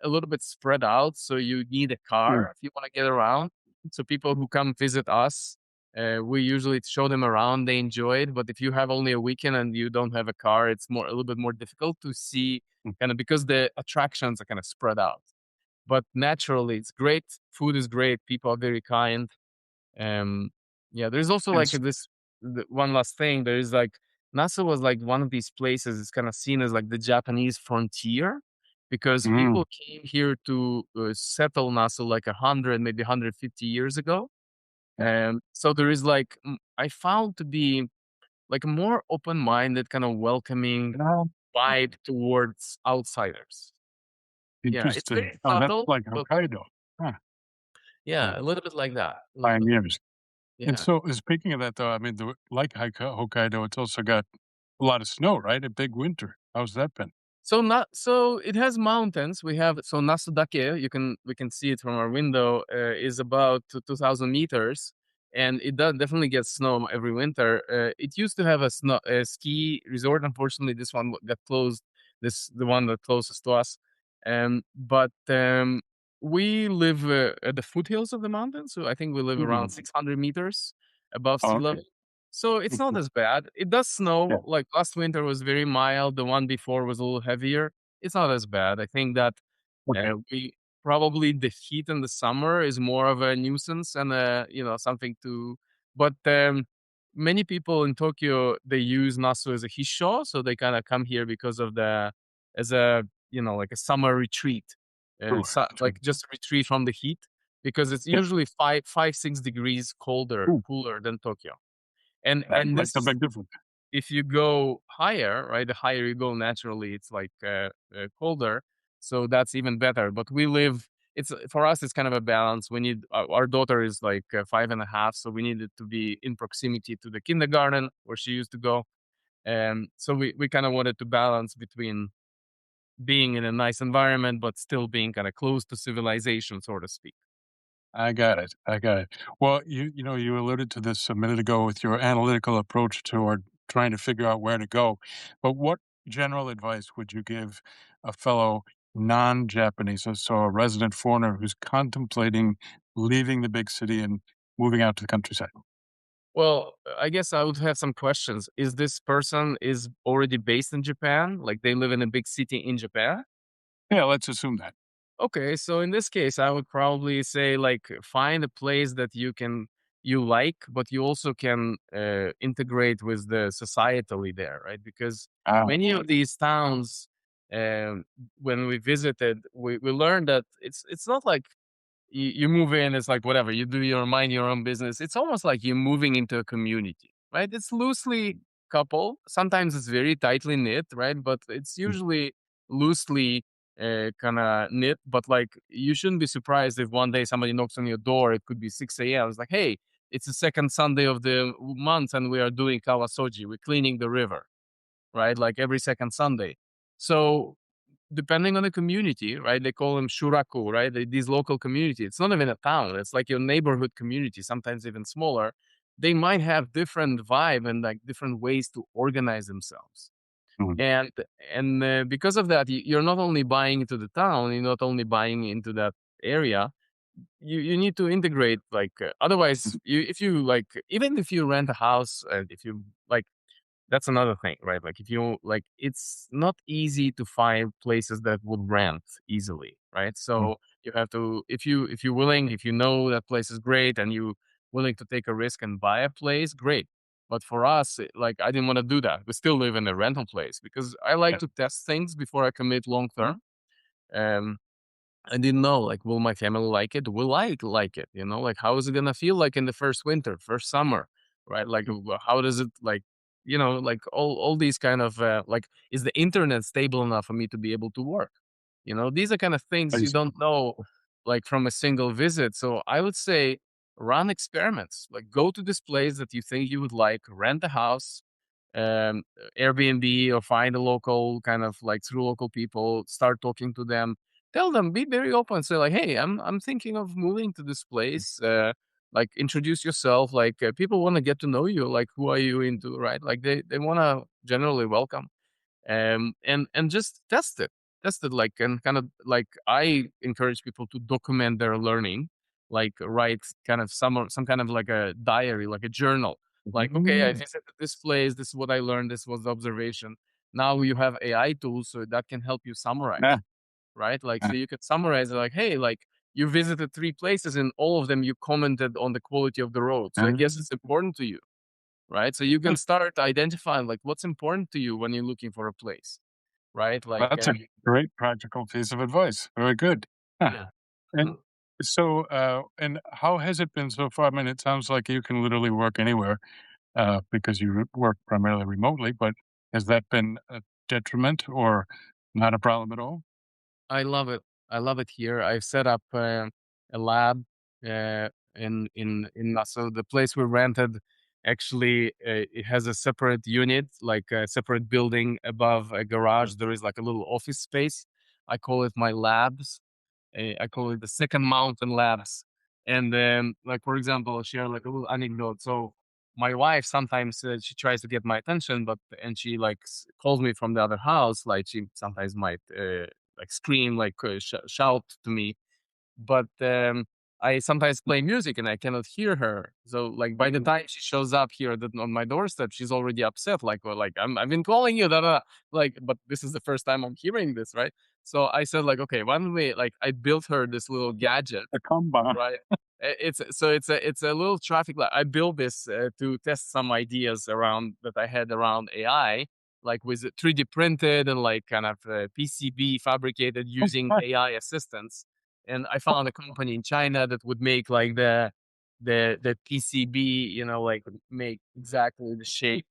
a little bit spread out. So you need a car if you want to get around. So people who come visit us, we usually show them around. They enjoy it. But if you have only a weekend and you don't have a car, it's a little bit more difficult to see, kind of, because the attractions are kind of spread out. But naturally, it's great. Food is great. People are very kind. Um, yeah, there's also And like one last thing. There is like NASA was like one of these places. It's kind of seen as like the Japanese frontier, because mm, people came here to settle NASA like 100, maybe 150 years ago. And so there is like I found to be like a more open-minded, kind of welcoming yeah, vibe towards outsiders. Yeah, it's interesting. very Oh, that's subtle, like but Hokkaido. Huh. yeah, Yeah, a little bit like that. A little bit. pioneers. And Yeah. so, speaking of that, though, I mean, like Hokkaido, it's also got a lot of snow, right? A big winter. How's that been? So it has mountains. We have so Nasudake. We can see it from our window. Is about 2,000 meters, and it does definitely gets snow every winter. It used to have a ski resort. Unfortunately, this one got closed. The one that closest to us. But we live at the foothills of the mountain, so I think we live around Mm. 600 meters above Oh, sea okay. level. So it's not as bad. It does Yeah. snow. Like last winter was very mild. The one before was a little heavier. It's not as bad. I think that Okay. we probably the heat in the summer is more of a nuisance and something to. But many people in Tokyo, they use Nasu as a hisho, so they kind of come here because of the as a like a summer retreat, Sure. Sure. like just retreat from the heat, because it's Yeah. usually 6 degrees Ooh, cooler than Tokyo. And that and makes this a is big difference. if you go higher, right? The higher you go, naturally, it's like colder. So that's even better. But we live. It's for us. It's kind of a balance. We need our daughter is like 5.5, so we needed to be in proximity to the kindergarten where she used to go. And so we kind of wanted to balance between being in a nice environment but still being kind of close to civilization, so to speak. I got it. I got it. Well, you alluded to this a minute ago with your analytical approach toward trying to figure out where to go. But what general advice would you give a fellow non-Japanese, so a resident foreigner who's contemplating leaving the big city and moving out to the countryside? Well, I guess I would have some questions. Is this person is already based in Japan? Like they live in a big city in Japan? Yeah, let's assume that. Okay, so in this case, I would probably say like find a place that you like, but you also can integrate with the societally there, right? Because Ah, many of these towns, um, when we visited, we learned that it's not like you move in, it's like whatever, you do your mind your own business. It's almost like you're moving into a community, right? It's loosely couple. Sometimes it's very tightly knit, right? But it's mm, usually loosely kind of knit. But like you shouldn't be surprised if one day somebody knocks on your door. It could be 6 a.m. It's like, hey, it's the second Sunday of the month and we are doing kawasoji. We're cleaning the river, right? Like every second Sunday. So depending on the community, right? They call them shuraku, right? These local community. It's not even a town. It's like your neighborhood community, sometimes even smaller. They might have different vibe and like different ways to organize themselves. mm, And because of that, you're not only buying into the town, you're not only buying into that area. You need to integrate. Like otherwise, if you like, even if you rent a house, and if you like that's another thing, right? Like if you like, it's not easy to find places that would rent easily, right? mm, So you have to, if you're willing, if you know that place is great and you willing to take a risk and buy a place, great. But for us, like I didn't want to do that. We still live in a rental place because I like yeah, to test things before I commit long term. Um, I didn't know, like, will my family like it? Will I like it? Like, how is it gonna feel like in the first winter, first summer, right? Like, how does it like, like all these kind of like, is the internet stable enough for me to be able to work? These are kind of things you please. don't know, like from a single visit. So I would say run experiments. Like, go to this place that you think you would like, rent a house, um, Airbnb, or find a local kind of like through local people, start talking to them, tell them, be very open, say like, hey, I'm thinking of moving to this place. Like introduce yourself. Like people want to get to know you. Like who are you into, right? Like they want to generally welcome, and just test it. tested, like, and kind of like I encourage people to document their learning, like write kind of some kind of like a diary, like a journal. Like, okay, I visited this place. This is what I learned. This was the observation. Now you have AI tools, so that can help you summarize, Yeah. right? Like, so you could summarize it like, hey, like you visited 3 places, and all of them you commented on the quality of the road. So I guess it's important to you, right? So you can start identifying like what's important to you when you're looking for a place, right? Like, That's a great practical piece of advice. Very good. Huh. yeah. And so, and how has it been so far? I mean, it sounds like you can literally work anywhere because you work primarily remotely, but has that been a detriment or not a problem at all? I love it. I love it here. I've set up a lab in Nassau. The place we rented actually it has a separate unit, like a separate building above a garage. There is like a little office space. I call it my labs. I call it the second mountain labs. And then, like for example, I'll share like a little anecdote. So my wife sometimes she tries to get my attention, but and she like calls me from the other house. Like she sometimes might like scream, like shout to me, but I sometimes play music and I cannot hear her. So like by the time she shows up here on my doorstep, she's already upset. Like, well, like I've been calling you, like, but this is the first time I'm hearing this, right? So I said like, okay, why don't we like I built her this little gadget, A combine. right? It's a little traffic light. I built this to test some ideas around that I had around AI, like with it 3D printed and like kind of PCB fabricated using AI assistants. And I found a company in China that would make like the PCB, like make exactly the shape.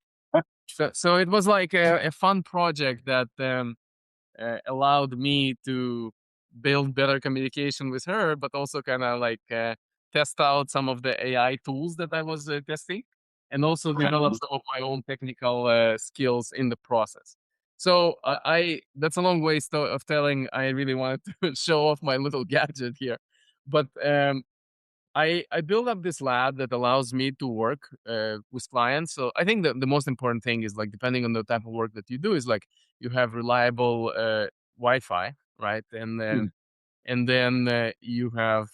So it was like a fun project that allowed me to build better communication with her, but also kind of like test out some of the AI tools that I was testing, and also develop some of my own technical skills in the process. So I that's a long way of telling. I really wanted to show off my little gadget here, but I built up this lab that allows me to work with clients. So I think the most important thing is like depending on the type of work that you do is like you have reliable Wi-Fi, right? And then you have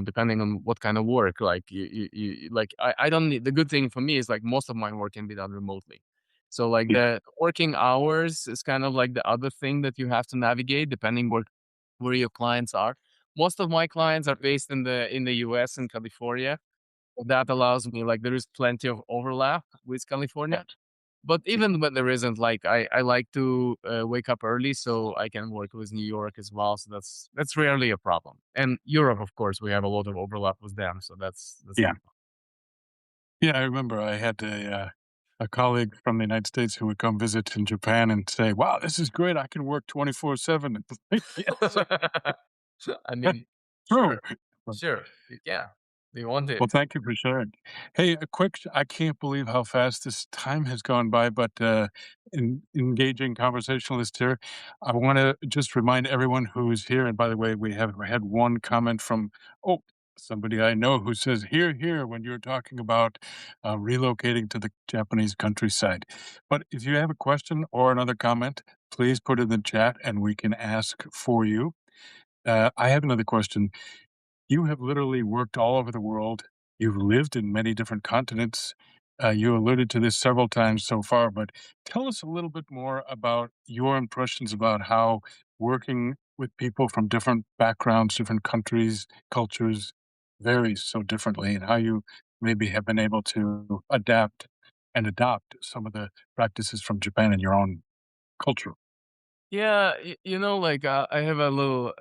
depending on what kind of work, like you like I don't need. The good thing for me is like most of my work can be done remotely. So like the working hours is kind of like the other thing that you have to navigate depending where your clients are. Most of my clients are based in the US and California. That allows me, like, there is plenty of overlap with California. But even when there isn't, like, I like to wake up early so I can work with New York as well. So that's rarely a problem. And Europe, of course, we have a lot of overlap with them. So that's Yeah. Yeah, I remember I had a colleague from the United States who would come visit in Japan and say, "Wow, this is great! I can work 24/7." Yes, I mean, true. sure, sure, yeah, they want it. Well, thank you for sharing. Hey, a quick, I can't believe how fast this time has gone by, but engaging conversationalist here. I want to just remind everyone who's here, and by the way, we have had one comment from, oh, somebody I know who says, here, here, when you're talking about relocating to the Japanese countryside. But if you have a question or another comment, please put it in the chat and we can ask for you. I have another question. You have literally worked all over the world. You've lived in many different continents. You alluded to this several times so far, but tell us a little bit more about your impressions about how working with people from different backgrounds, different countries, cultures varies so differently, and how you maybe have been able to adapt and adopt some of the practices from Japan in your own culture. Yeah, like I have a little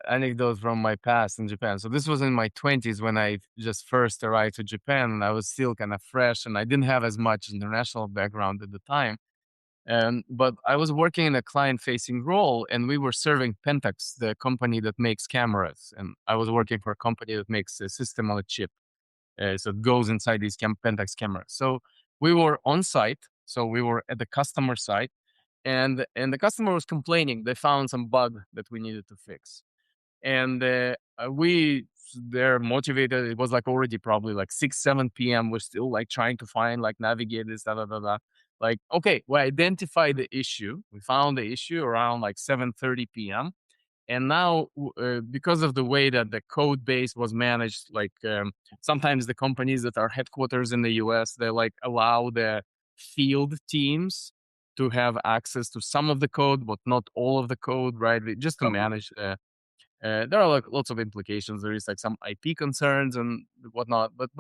anecdote from my past in Japan. So this was in my 20s when I just first arrived to Japan, and I was still kind of fresh, and I didn't have as much international background at the time. But I was working in a client-facing role, and we were serving Pentax, the company that makes cameras, and I was working for a company that makes a system on a chip, so it goes inside these Pentax cameras. So we were on site, so we were at the customer site, and the customer was complaining. They found some bug that we needed to fix, and they're motivated. It was like already probably like 6, 7 p.m. We're still like trying to find like navigators, da da da da. Like, okay, we identified the issue. We found the issue around like 7:30 p.m. And now, because of the way that the code base was managed, like sometimes the companies that are headquarters in the US, they like allow the field teams to have access to some of the code, but not all of the code, right? Just to manage. There are like lots of implications. There is like some IP concerns and whatnot, but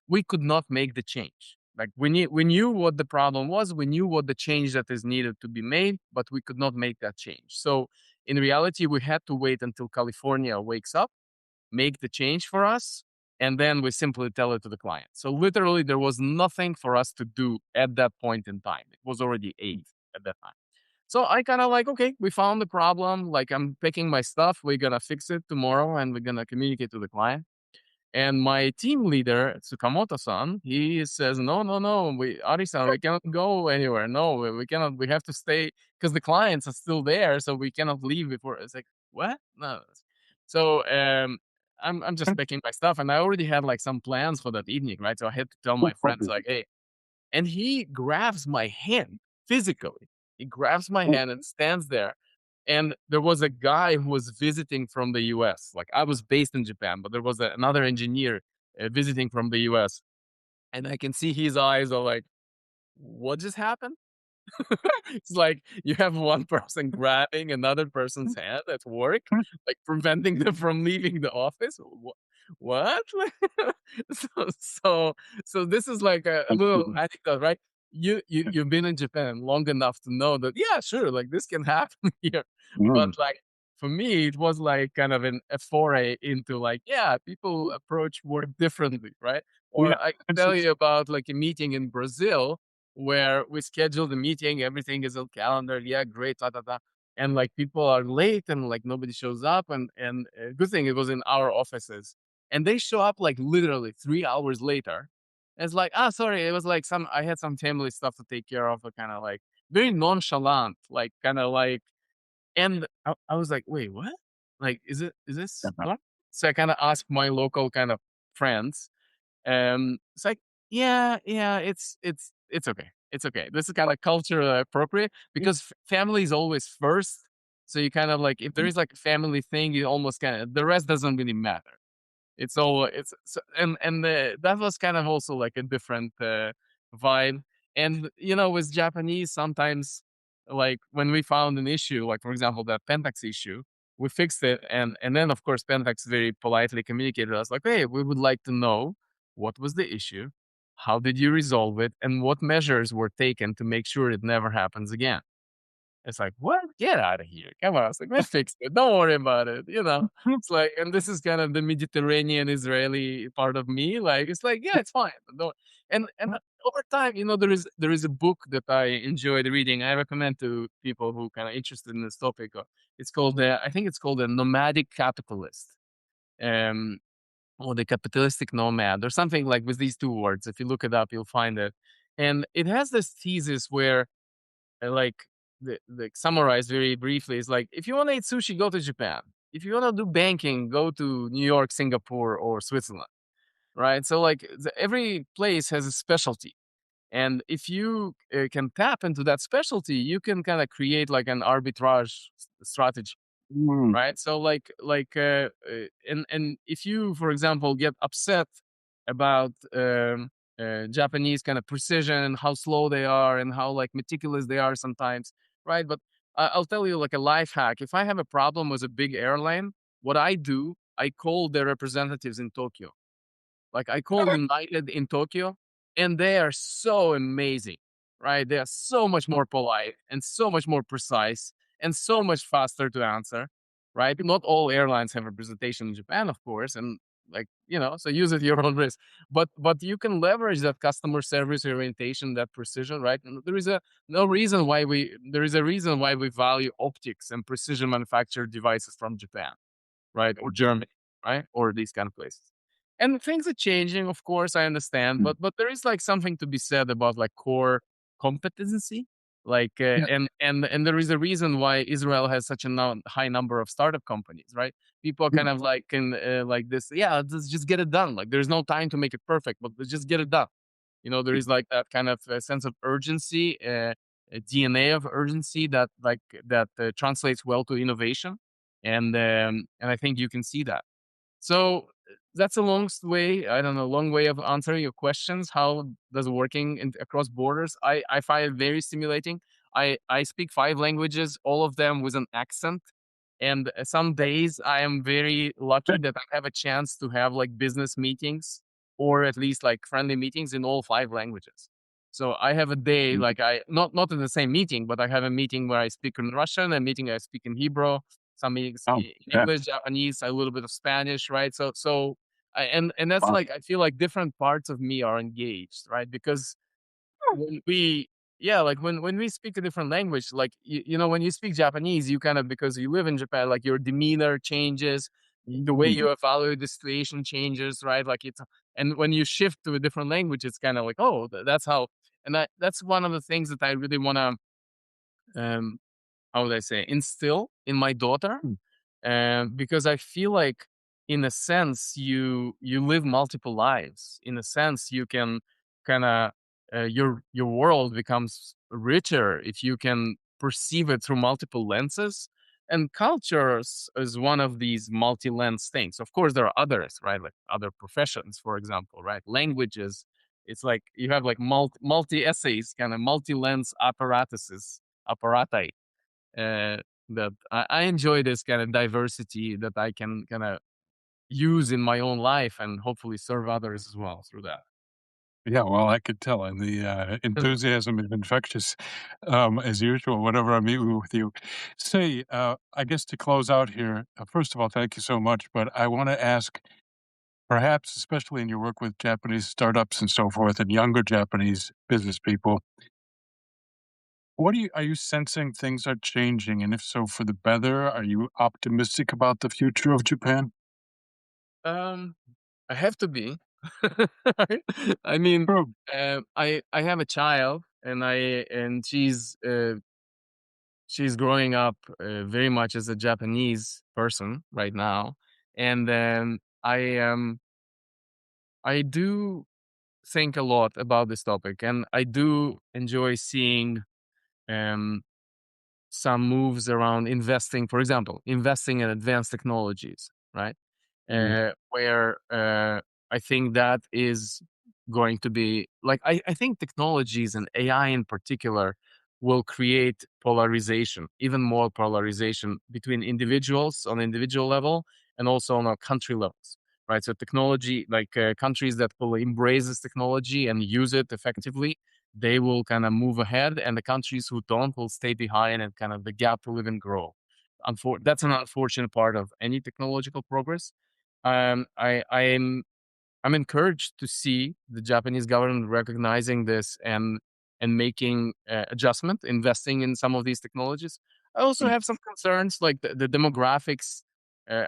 we could not make the change. Like we knew what the problem was, we knew what the change that is needed to be made, but we could not make that change. So in reality, we had to wait until California wakes up, make the change for us, and then we simply tell it to the client. So literally, there was nothing for us to do at that point in time. It was already 8 at that time. So I kind of like, okay, we found the problem. Like I'm picking my stuff. We're going to fix it tomorrow and we're going to communicate to the client. And my team leader, Tsukamoto-san, he says, no, Ari-san, we cannot go anywhere. No, we cannot, we have to stay because the clients are still there. So we cannot leave before. It's like, what? No. So I'm just picking my stuff. And I already had like some plans for that evening, right? So I had to tell my friends like, hey, and he grabs my hand physically. He grabs my hand and stands there. And there was a guy who was visiting from the US. Like I was based in Japan, but there was another engineer visiting from the US. And I can see his eyes are like, what just happened? It's like you have one person grabbing another person's hand at work, like preventing them from leaving the office. What? so, so, so this is like a little anecdote, right? You've been in Japan long enough to know that, yeah, sure, like this can happen here. But like for me, it was like kind of a foray into like, yeah, people approach work differently, right? Or I can tell you about like a meeting in Brazil where we schedule the meeting, everything is on calendar. Yeah, great, ta ta ta. And like people are late and like nobody shows up. And good thing it was in our offices. And they show up like literally 3 hours later. And it's like, sorry, it was like I had some family stuff to take care of, kind of like very nonchalant, like kind of like, and I was like, wait, what? Like, is this normal? So I kind of asked my local kind of friends, it's like, yeah, it's okay. It's okay. This is kind of culturally appropriate because family is always first. So you kind of like, if there is like a family thing, you almost kind of, the rest doesn't really matter. It's all, it's, so, and that was kind of also like a different vibe. And, with Japanese, sometimes like when we found an issue, like for example, that Pentax issue, we fixed it. And then of course, Pentax very politely communicated us like, hey, we would like to know what was the issue? How did you resolve it? And what measures were taken to make sure it never happens again? It's like, what? Get out of here. Come on. It's like, we fixed it. Don't worry about it. It's like, and this is kind of the Mediterranean Israeli part of me. Like, it's like, yeah, it's fine. Don't, and over time, there is a book that I enjoyed reading. I recommend to people who kind of interested in this topic. It's called, I think it's called The Nomadic Capitalist. Um, or the capitalistic nomad or something like with these two words. If you look it up, you'll find it. And it has this thesis where like the summarized very briefly is like, if you want to eat sushi, go to Japan. If you want to do banking, go to New York, Singapore, or Switzerland. Right. So like every place has a specialty. And if you can tap into that specialty, you can kind of create like an arbitrage strategy, right? So and if you, for example, get upset about Japanese kind of precision, how slow they are and how like meticulous they are sometimes, right? But I'll tell you like a life hack. If I have a problem with a big airline, what I do, I call their representatives in Tokyo. Like I call United in Tokyo, and they are so amazing, right? They are so much more polite and so much more precise and so much faster to answer, right? Not all airlines have representation in Japan, of course, and like so use it at your own risk. But you can leverage that customer service orientation, that precision, right? And there is a reason why we value optics and precision manufactured devices from Japan, right? Or Germany, right? Or these kind of places. And things are changing, of course, I understand, but there is like something to be said about like core competency, Like, Yeah. and there is a reason why Israel has such a high number of startup companies, right? People are Yeah. kind of like in like this, yeah, let's just get it done. Like, there's no time to make it perfect, but let's just get it done. There is like that kind of sense of urgency, a DNA of urgency that translates well to innovation, and I think you can see that. So that's a long way of answering your questions. How does working across borders? I find it very stimulating. I speak 5 languages, all of them with an accent. And some days I am very lucky that I have a chance to have like business meetings or at least like friendly meetings in all 5 languages. So I have a day like I not in the same meeting, but I have a meeting where I speak in Russian, a meeting I speak in Hebrew, some meetings Oh, in yeah. English, Japanese, a little bit of Spanish, right? And that's Wow. like I feel like different parts of me are engaged, right? Because when we yeah, like when we speak a different language, like when you speak Japanese, you kind of, because you live in Japan, like your demeanor changes, the way Mhm. you evaluate the situation changes, right? Like and when you shift to a different language, it's kind of like, oh, that's how. And that's one of the things that I really want to how would I say, instill in my daughter, Mm. because I feel like, in a sense, you live multiple lives. In a sense, you can kind of your world becomes richer if you can perceive it through multiple lenses. And cultures is one of these multi-lens things. Of course, there are others, right? Like other professions, for example, right? Languages. It's like you have like multi essays, kind of multi-lens apparati uh, that I enjoy this kind of diversity that I can kind of use in my own life and hopefully serve others as well through that. Yeah, well, I could tell, and the enthusiasm is infectious, as usual, whenever I meet with you. Say, I guess to close out here, first of all, thank you so much, but I want to ask, perhaps, especially in your work with Japanese startups and so forth, and younger Japanese business people, are you sensing things are changing? And if so, for the better, are you optimistic about the future of Japan? um, I have to be. I mean, True. I have a child, and she's growing up very much as a Japanese person right now, and I do think a lot about this topic, and I do enjoy seeing um some moves around investing, for example, investing in advanced technologies, right? Mm. Where I think that is going to be like, I think technologies and AI in particular will create polarization, even more polarization between individuals on individual level and also on a country levels, right? So technology, like countries that will embrace this technology and use it effectively, they will kind of move ahead, and the countries who don't will stay behind, and kind of the gap will even grow. That's an unfortunate part of any technological progress. I'm encouraged to see the Japanese government recognizing this and making adjustment, investing in some of these technologies. I also Mm. have some concerns, like the demographics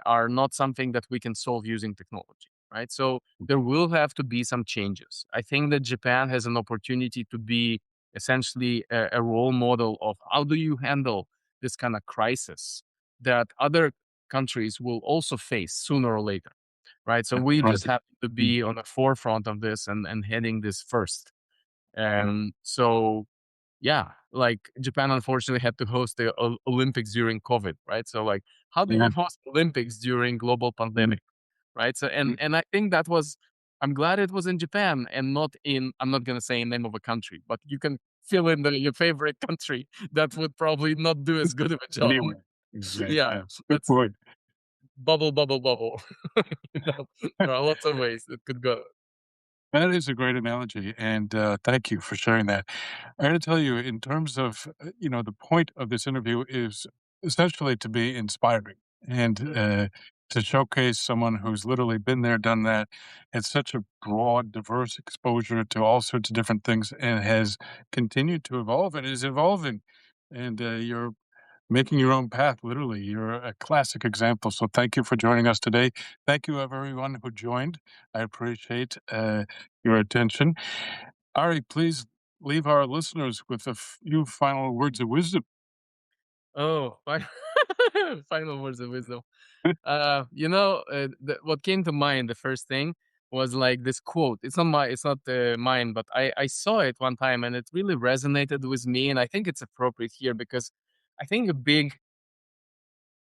are not something that we can solve using technology, right? So there will have to be some changes. I think that Japan has an opportunity to be essentially a role model of how do you handle this kind of crisis that other countries will also face sooner or later, right? So we Right. just have to Mm. be on the forefront of this and heading this first. So yeah, like Japan unfortunately had to host the Olympics during COVID, right? So like, how do Yeah. you host Olympics during global Mm. pandemic, right? So Mm. and I think that was, I'm glad it was in Japan and not in, I'm not gonna say name of a country, but you can fill in your favorite country that would probably not do as good of a job. Anyway, exactly. Yeah, Yes. Good that's point. bubble, bubble, bubble. There are lots of ways it could go. That is a great analogy, and thank you for sharing that. I got to tell you, in terms of the point of this interview is essentially to be inspiring and to showcase someone who's literally been there, done that, had such a broad, diverse exposure to all sorts of different things, and has continued to evolve and is evolving. And you're making your own path, literally. You're a classic example. So thank you for joining us today. Thank you, everyone who joined. I appreciate your attention. Ari, please leave our listeners with a few final words of wisdom? Oh, final words of wisdom. What came to mind, the first thing was like this quote. It's not mine, but I saw it one time and it really resonated with me. And I think it's appropriate here because I think a big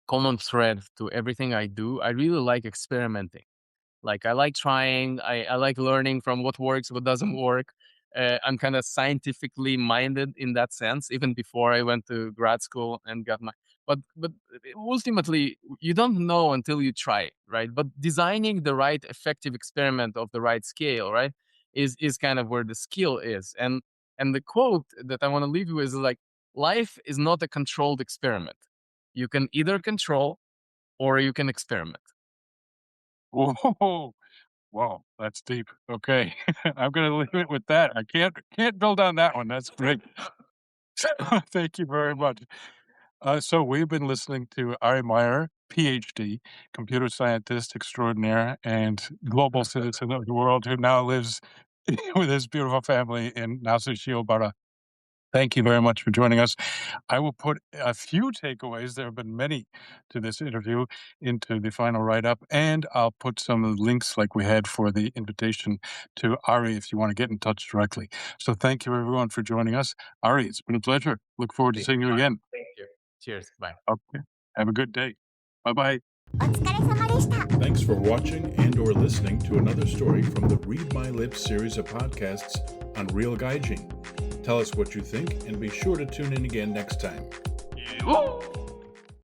common thread to everything I do, I really like experimenting. Like I like trying, I like learning from what works, what doesn't work. I'm kind of scientifically minded in that sense, even before I went to grad school and got my. But ultimately, you don't know until you try, right? But designing the right effective experiment of the right scale, right, is kind of where the skill is. And the quote that I want to leave you with is like, life is not a controlled experiment. You can either control or you can experiment. Whoa, whoa, that's deep. Okay, I'm going to leave it with that. I can't build on that one. That's great. Thank you very much. So we've been listening to Arie Meir, Ph.D., computer scientist extraordinaire and global citizen of the world, who now lives with his beautiful family in Nasushiobara. Thank you very much for joining us. I will put a few takeaways, there have been many to this interview, into the final write-up, and I'll put some of the links like we had for the invitation to Arie if you want to get in touch directly. So thank you everyone for joining us. Arie, it's been a pleasure. Look forward to seeing you again. Thank you. Cheers. Bye. Okay. Have a good day. Bye-bye. お疲れ様でした。 Thanks for watching and or listening to another story from the Read My Lips series of podcasts on Real Gaijin. Tell us what you think and be sure to tune in again next time. Woo!